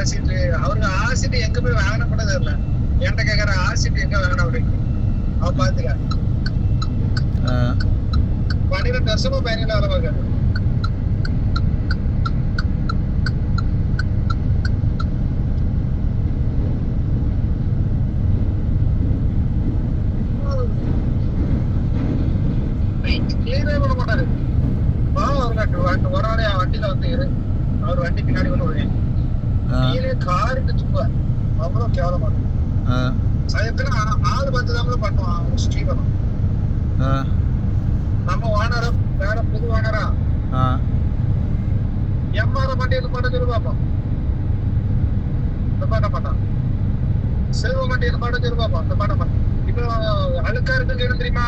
Acid அவருக்கு acid எங்க போய் வாங்கின கூட தெரியல. என்கிட்ட கேட்கற ஆசிட் எங்க வாங்கின அப்படின்னு அவ பாத்துக்க. 12 வருஷமா பயணில வேலை பார்க்காரு. கிளீனே பண்ண மாட்டாரு. அவருக்கு ஒரு நாளே வண்டியில வந்து அவர் வண்டி பின்னாடி கொண்டு வருவேன். கீழே காருக்கு சும்மா அவ்வளவு கேவலமா சயத்துல ஆள் பார்த்துதான் பண்ணுவான் ஸ்ரீவரம். நம்ம ஓனரும் வேற புது ஓனரா எம்ஆர் வண்டியில பாட்ட சொல்லி பார்ப்போம். இந்த பாட்ட மாட்டான். செல்வ வண்டியில பாட்ட சொல்லி பார்ப்போம். இந்த பாட்ட மாட்டான். இப்போ அழுக்கா இருக்குன்னு தெரியுமா?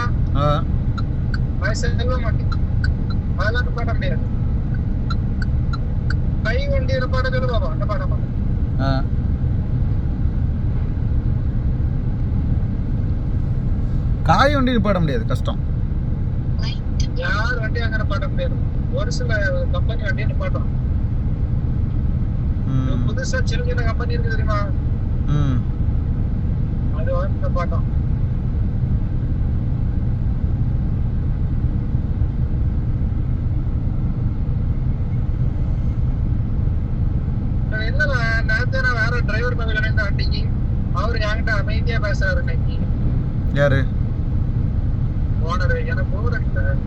செல்வ வண்டி அதெல்லாம் பாட்ட முடியாது. கை வண்டியில பாட்ட சொல்லி பார்ப்போம். இந்த பாட்ட மாட்டான். காய் வண்டி பாட முடியாது, கஷ்டம். யார் வண்டி அங்கே பாட முடியாது. ஒரு சில கம்பெனி வண்டியை நிப்பாட்டும். புதுசா சின்ன சின்ன கம்பெனி இருக்கு தெரியுமா? அது வந்து நிப்பாட்டும். என்னன்னா நேரத்தை நான் வேற டிரைவர் மேல இந்த வண்டிக்கு அவரு என்கிட்ட அமைதியா பேசுறாரு. இன்னைக்கு யாரு ஓனர்? எனக்கு ஓனர் அடிச்சார்.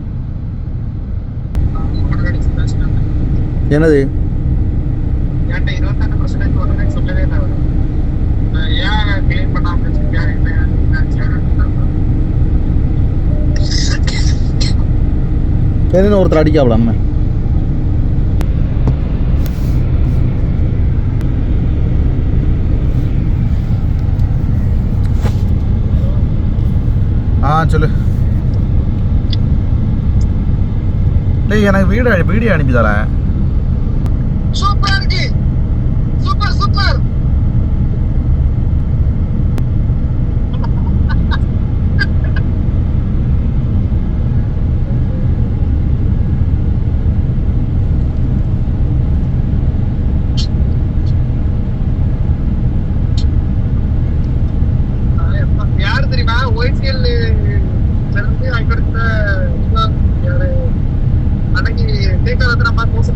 ஓனர் அடிச்சு பேசுறாங்க. என்னது? என்கிட்ட 28% ஓனர் சொல்லவே இல்லை. ஏன் கிளீன் பண்ணாம ஒருத்தர் அடிக்காவல அம்மா. சொல்லு. டேய் எனக்கு வீடியோ அனுப்பிதால. சூப்பரா இருக்கு. Super super. யாரு தெரியுமா? ஒய்டிஎல் இருந்து அங்க இருக்க அன்னைக்கு தேக்காலத்துல நம்ம பேச